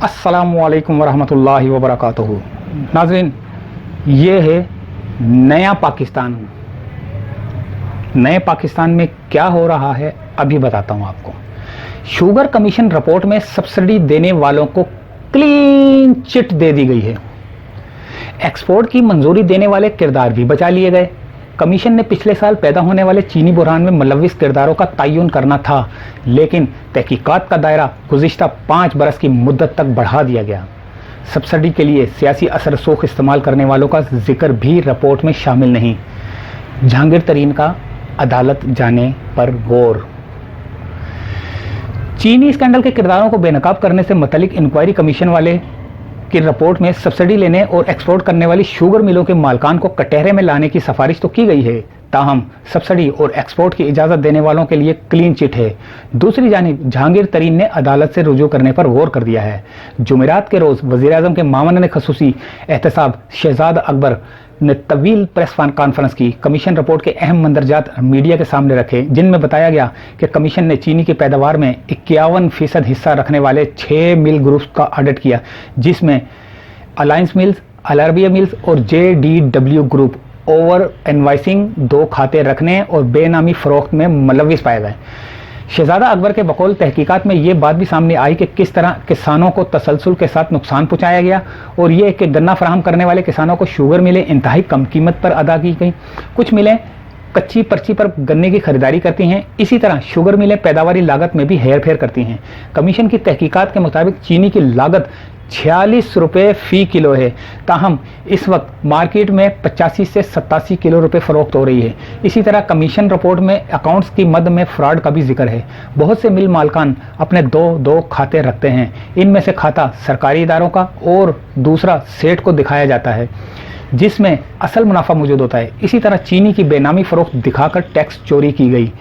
अस्सलामुअलैकुम वरहमतुल्लाहि वबरकातुहू। नाज़रीन, ये है नया पाकिस्तान। नए पाकिस्तान में क्या हो रहा है अभी बताता हूँ आपको। शुगर कमीशन रिपोर्ट में सब्सिडी देने वालों को क्लीन चिट दे दी गई है। एक्सपोर्ट की मंजूरी देने वाले किरदार भी बचा लिए गए। कमीशन ने पिछले साल पैदा होने वाले चीनी बुरहान में मुलव्विस किरदारों का तयन करना था, लेकिन तहकीकात का दायरा गुज़िश्ता 5 बरस की मुद्दत तक बढ़ा दिया गया। सब्सिडी के लिए सियासी असर सोख इस्तेमाल करने वालों का जिक्र भी रिपोर्ट में शामिल नहीं। जहांगीर तरीन का अदालत जाने पर गौर। चीनी स्कैंडल के किरदारों को बेनकाब करने से मुतल्लिक इंक्वायरी कमीशन वाले की रिपोर्ट में सब्सिडी लेने और एक्सपोर्ट करने वाली शुगर मिलों के मालकान को कटहरे में लाने की सिफारिश तो की गई है, ताहम सब्सिडी और एक्सपोर्ट की इजाज़त देने वालों के लिए क्लीन चिट है। दूसरी जानिब जहांगीर तरीन ने अदालत से रुजू करने पर गौर कर दिया है। जुमेरात के रोज़ वज़ीर-ए-आज़म के मामन खसूसी एहतसाब शहजाद अकबर ने तवील प्रेस कॉन्फ्रेंस की। कमीशन रिपोर्ट के अहम मंदरजात मीडिया के सामने रखे, जिनमें बताया गया कि कमीशन ने चीनी की पैदावार में 51% हिस्सा रखने वाले 6 मिल ग्रुप्स का ऑडिट किया, जिसमें अलायंस मिल्स, अल अरबिया मिल्स और JDW ग्रुप ओवर इनवाइसिंग, 2 खाते रखने और बेनामी फरोख्त में मुलव्विस पाए गए। शहजादा अकबर के बकौल तहकीकात में ये बात भी सामने आई कि किस तरह किसानों को तसलसल के साथ नुकसान पहुंचाया गया, और ये कि गन्ना फराहम करने वाले किसानों को शुगर मिलें इंतहाई कम कीमत पर अदा की गई। कुछ मिलें कच्ची पर्ची पर गन्ने की खरीदारी करती हैं। इसी तरह शुगर मिलें पैदावारी लागत में भी हेर फेर करती हैं। कमीशन की तहकीकात के मुताबिक चीनी की लागत 46 रुपये फ़ी किलो है, ताहम इस वक्त मार्केट में 85 से 87 किलो रुपये फ़रोख्त हो रही है। इसी तरह कमीशन रिपोर्ट में अकाउंट्स की मद में फ्रॉड का भी जिक्र है। बहुत से मिल मालकान अपने दो खाते रखते हैं। इनमें से खाता सरकारी इदारों का और दूसरा सेठ को दिखाया जाता है, जिसमें असल मुनाफा मौजूद होता है। इसी तरह चीनी की बेनामी फरोख्त दिखाकर टैक्स चोरी की गई।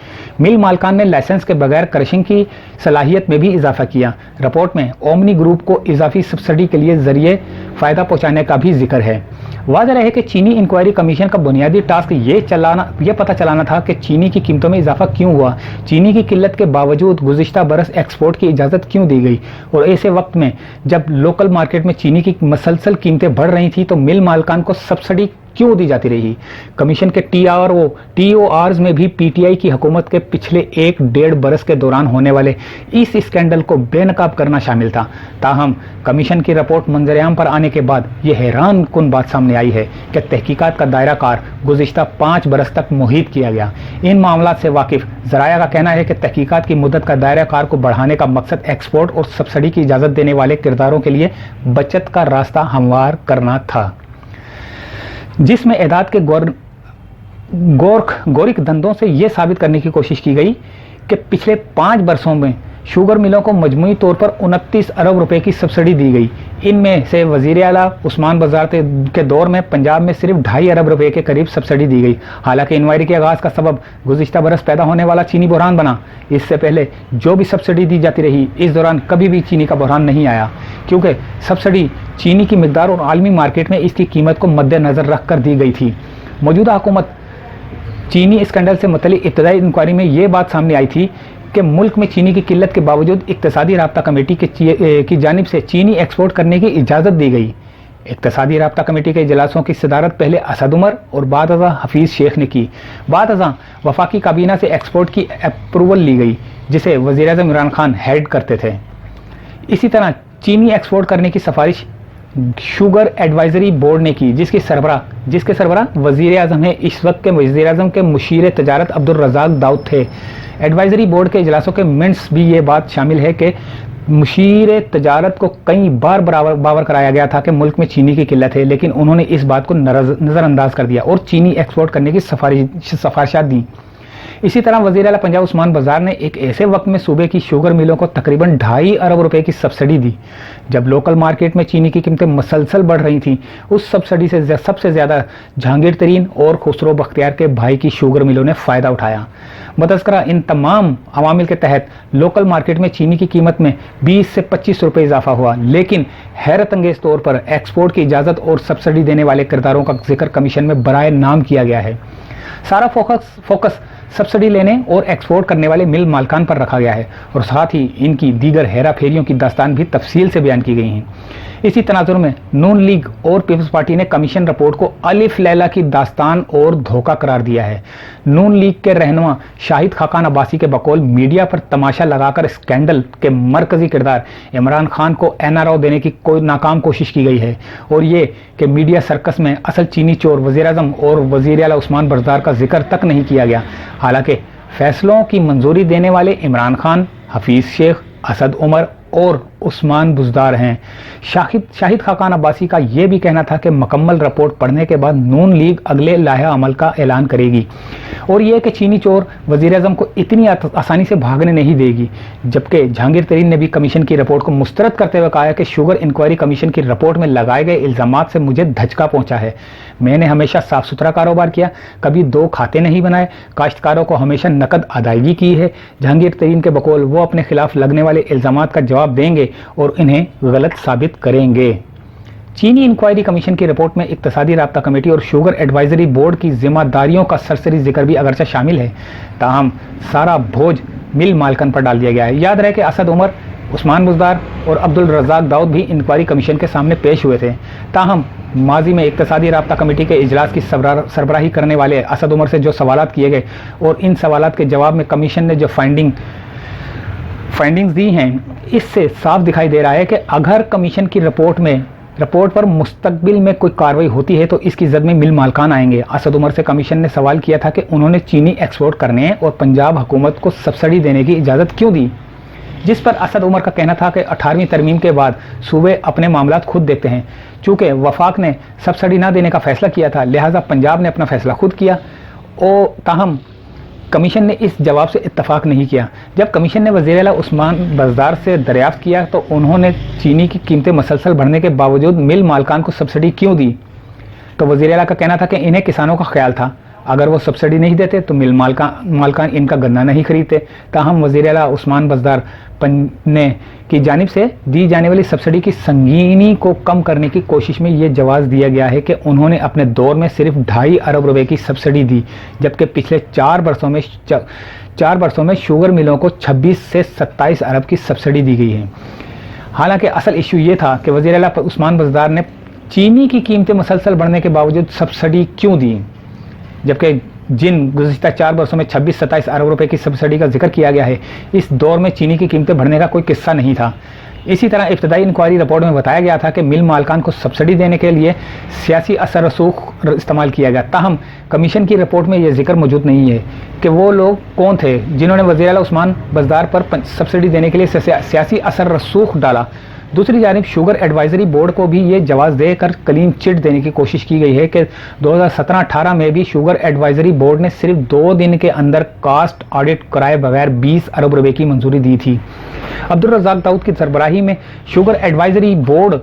मिल मालकान ने लाइसेंस के बगैर क्रशिंग की सलाहियत में भी इजाफा किया। रिपोर्ट में ओमनी ग्रुप को इजाफी सब्सिडी के लिए जरिए फ़ायदा पहुंचाने का भी जिक्र है। वाज़ेह है कि चीनी इंक्वायरी कमीशन का बुनियादी टास्क ये पता चलाना था कि चीनी की कीमतों में इजाफा क्यों हुआ, चीनी की किल्लत के बावजूद गुज़िश्ता बरस एक्सपोर्ट की इजाज़त क्यों दी गई, और ऐसे वक्त में जब लोकल मार्केट में चीनी की मसलसल कीमतें बढ़ रही थी तो मिल मालकान को सब्सिडी क्यों दी जाती रही। कमीशन के TORs में भी PTI की हुकूमत के पिछले 1-1.5 बरस के दौरान होने वाले इस स्कैंडल को बेनकाब करना शामिल था। ताहम कमीशन की रिपोर्ट मंजरेआम पर आने के बाद यह हैरान कुन बात सामने आई है कि तहकीकात का दायरा कार गुज़िश्ता 5 बरस तक मुहित किया गया। इन मामलों से वाकिफ ज़राया का कहना है कि तहकीकात की मुद्दत का दायरा कार को बढ़ाने का मकसद एक्सपोर्ट और सब्सिडी की इजाज़त देने वाले किरदारों के लिए बचत का रास्ता हमवार करना था, जिसमें एदाद के गौरिक दंदों से यह साबित करने की कोशिश की गई कि पिछले 5 बरसों में शुगर मिलों को मजमूई तौर पर 29 अरब रुपए की सब्सिडी दी गई। इनमें से वज़ीर आला उस्मान बाज़ार के दौर में पंजाब में सिर्फ 2.5 अरब रुपए के करीब सब्सिडी दी गई। हालांकि इंक्वायरी के आगाज़ का सबब गुज़िश्ता बरस पैदा होने वाला चीनी बुरहान बना। इससे पहले जो भी सब्सिडी दी जाती रही, इस दौरान कभी भी चीनी का बुरहान नहीं आया, क्योंकि सब्सिडी चीनी की मिकदार और आलमी मार्केट में इसकी कीमत को मद्देनज़र रख कर दी गई थी। मौजूदा हुकूमत चीनी स्कैंडल से मुतल्लिक इब्तदाई इंक्वायरी में ये बात सामने आई थी कि मुल्क में चीनी की किल्लत के बावजूद इक्तिसादी राब्ता कमेटी की जानिब से चीनी एक्सपोर्ट करने की इजाज़त दी गई। इक्तिसादी राब्ता कमेटी के इजलासों की सदारत पहले असद उमर और बाद अज़ा हफीज़ शेख ने की। बाद अज़ा वफाकी काबीना से एक्सपोर्ट की अप्रूवल ली गई, जिसे वज़ीर-ए-आज़म इमरान खान हेड करते थे। इसी तरह चीनी एक्सपोर्ट करने की सिफारिश शुगर एडवाइजरी बोर्ड ने की, जिसके सरबराह वज़ीर-ए-आज़म है। इस वक्त के वज़ीर-ए-आज़म के मुशीर तजारत अब्दुल रज़ाक दाऊद थे। एडवाइजरी बोर्ड के इजलासों के मिनट्स भी ये बात शामिल है कि मुशीर तजारत को कई बार बावर कराया गया था कि मुल्क में चीनी की किल्लत है, लेकिन उन्होंने इस बात को नज़रअंदाज कर दिया और चीनी एक्सपोर्ट करने की सिफारिशात दी। इसी तरह वज़ीर आला पंजाब उस्मान बाज़ार ने एक ऐसे वक्त में सूबे की शुगर मिलों को तकरीबन 2.5 अरब रुपए की सब्सिडी दी, जब लोकल मार्केट में चीनी की कीमतें मसलसल बढ़ रही थीं। उस सब्सिडी से सबसे ज़्यादा जहांगीर तरीन और खुसरो बख्तियार के भाई की शुगर मिलों ने फ़ायदा उठाया। मुतज़क्करा इन तमाम अवामिल के तहत लोकल मार्केट में चीनी की कीमत में 20 से 25 रुपये इजाफा हुआ, लेकिन हैरत अंगेज़ तौर पर एक्सपोर्ट की इजाज़त और सब्सिडी देने वाले किरदारों का जिक्र कमीशन में बराए नाम किया गया है। सारा फोकस सब्सिडी लेने और एक्सपोर्ट करने वाले मिल मालकान पर रखा गया है और साथ ही इनकी दीगर हेरा फेरियों की दास्तान भी तफसील से बयान की गई हैं। इसी तनाजुर में नून लीग और पीपल्स पार्टी ने कमीशन रिपोर्ट को अलिफ लैला की दास्तान और धोखा करार दिया है। नून लीग के रहनुमा शाहिद खाकान अब्बासी के बकौल मीडिया पर तमाशा लगाकर स्कैंडल के मरकजी किरदार इमरान खान को एनआरओ देने की कोई नाकाम कोशिश की गई है और ये कि मीडिया सर्कस में असल चीनी चोर वज़ीर आज़म और वज़ीर आला उस्मान बज़दार का जिक्र तक नहीं किया गया। हालांकि फैसलों की मंजूरी देने वाले इमरान खान, हफीज शेख, असद उमर और उस्मान बुज़दार हैं। शाहिद खाकान अब्बासी का यह भी कहना था कि मुकम्मल रिपोर्ट पढ़ने के बाद नून लीग अगले लाहे अमल का ऐलान करेगी और यह कि चीनी चोर वज़ीर आज़म को इतनी आसानी से भागने नहीं देगी। जबकि जहांगीर तरीन ने भी कमीशन की रिपोर्ट को मुस्तरद करते हुए कहा है कि शुगर इंक्वायरी कमीशन की रिपोर्ट में लगाए गए इल्ज़ामात से मुझे धचका पहुंचा है। मैंने हमेशा साफ सुथरा कारोबार किया, कभी दो खाते नहीं बनाए, काश्तकारों को हमेशा नकद अदायगी की है। जहांगीर तरीन के बकौल वो अपने खिलाफ लगने वाले इल्ज़ामात का जवाब देंगे और इन्हें गलत साबित करेंगे। चीनी इंक्वायरी कमीशन की रिपोर्ट में इक्तिसादी राब्ता कमेटी और शुगर एडवाइजरी बोर्ड की जिम्मेदारियों का सरसरी जिक्र भी अगरचे शामिल है, ताहम सारा बोझ मिल मालकन पर डाल दिया गया है। याद रहे कि असद उमर, उस्मान बुज़दार और अब्दुल रज़ाक दाऊद भी इंक्वायरी कमीशन के सामने पेश हुए थे। ताहम माजी में इक्तिसादी राब्ता कमेटी के इजलास की सरबराही करने वाले असद उमर से जो सवालात किए गए और इन सवालात के जवाब में कमीशन ने जो फाइंडिंग्स दी हैं, इससे साफ दिखाई दे रहा है कि अगर कमीशन की रिपोर्ट पर मुस्तकबिल में कोई कार्रवाई होती है तो इसकी जद में मिल मालकान आएंगे। असद उमर से कमीशन ने सवाल किया था कि उन्होंने चीनी एक्सपोर्ट करने और पंजाब हुकूमत को सब्सिडी देने की इजाज़त क्यों दी, जिस पर असद उमर का कहना था कि 18वीं तरमीम के बाद सूबे अपने मामलात खुद देखते हैं। चूँकि वफाक ने सब्सिडी ना देने का फैसला किया था, लिहाजा पंजाब ने अपना फैसला खुद किया और ताहम कमीशन ने इस जवाब से इत्तफाक नहीं किया। जब कमीशन ने वज़ीर आला उस्मान बज़दार से दरियाफ्त किया तो उन्होंने चीनी की कीमतें मसलसल बढ़ने के बावजूद मिल मालकान को सब्सिडी क्यों दी, तो वज़ीर आला का कहना था कि इन्हें किसानों का ख्याल था, अगर वो सब्सिडी नहीं देते तो मिल मालकान इनका गन्ना नहीं खरीदते। ताहम वज़ीर आला उस्मान बज़दार ने की जानिब से दी जाने वाली सब्सिडी की संगीनी को कम करने की कोशिश में ये जवाब दिया गया है कि उन्होंने अपने दौर में सिर्फ 2.5 अरब रुपए की सब्सिडी दी, जबकि पिछले 4 वर्षों में शुगर मिलों को 26 से 27 अरब की सब्सिडी दी गई है। हालांकि असल इशू ये था कि वज़ीर आला उस्मान बज़दार ने चीनी की कीमतें मुसलसल बढ़ने के बावजूद सब्सिडी क्यों दी, जबकि जिन गुज़िश्ता 4 वर्षों में 26-27 अरब रुपए की सब्सिडी का जिक्र किया गया है, इस दौर में चीनी की कीमतें बढ़ने का कोई किस्सा नहीं था। इसी तरह इब्तदाई इंक्वायरी रिपोर्ट में बताया गया था कि मिल मालकान को सब्सिडी देने के लिए सियासी असर रसूख इस्तेमाल किया गया। ताहम कमीशन की रिपोर्ट में यह जिक्र मौजूद नहीं है कि वो लोग कौन थे जिन्होंने वज़ीर आला उस्मान बज़दार पर सब्सिडी देने के लिए सियासी असर रसूख डाला। दूसरी जानिब शुगर एडवाइजरी बोर्ड को भी ये जवाब देकर क्लीन चिट देने की कोशिश की गई है कि 2017-18 में भी शुगर एडवाइजरी बोर्ड ने सिर्फ 2 दिन के अंदर कास्ट ऑडिट कराए बगैर 20 अरब रुपए की मंजूरी दी थी। अब्दुल रज़ाक दाऊद की सरबराही में शुगर एडवाइजरी बोर्ड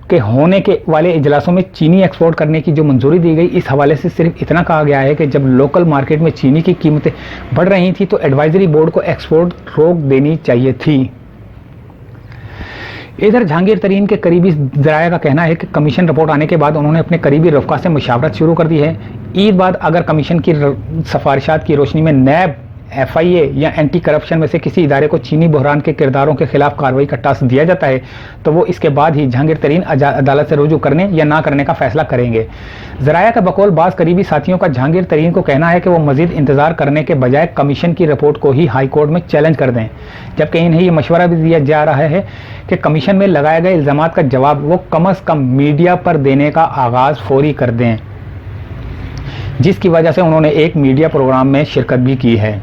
के होने के वाले इजलासों में चीनी एक्सपोर्ट करने की जो मंजूरी दी गई, इस हवाले से सिर्फ इतना कहा गया है कि जब लोकल मार्केट में चीनी की कीमतें बढ़ रही थी तो एडवाइजरी बोर्ड को एक्सपोर्ट रोक देनी चाहिए थी। इधर जहांगीर तरीन के करीबी ज़राया का कहना है कि कमीशन रिपोर्ट आने के बाद उन्होंने अपने करीबी रफ़का से मुशावरत शुरू कर दी है। ईद बाद अगर कमीशन की सिफारिशात की रोशनी में नैब, FIA या एंटी करप्शन में से किसी इदारे को चीनी बहरान के किरदारों के खिलाफ कार्रवाई का टास्क दिया जाता है तो वो इसके बाद ही जहांगीर तरीन अदालत से रुजू करने या ना करने का फैसला करेंगे। ज़राया का बकौल बाज़ करीबी साथियों का जहांगीर तरीन को कहना है कि वो मजीद इंतजार करने के बजाय कमीशन की रिपोर्ट को ही हाई कोर्ट में चैलेंज कर दें, जबकि इन्हें यह मशवरा भी दिया जा रहा है कि कमीशन में लगाए गए इल्ज़ामात का जवाब वो कम अज़ कम मीडिया पर देने का आगाज़ फौरी कर दें, जिसकी वजह से उन्होंने एक मीडिया प्रोग्राम में शिरकत भी की है।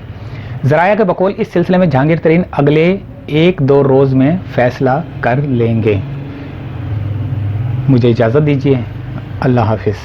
ज़राया के बकौल इस सिलसिले में जहांगीर तरीन अगले 1-2 रोज़ में फैसला कर लेंगे। मुझे इजाज़त दीजिए। अल्लाह हाफिज़।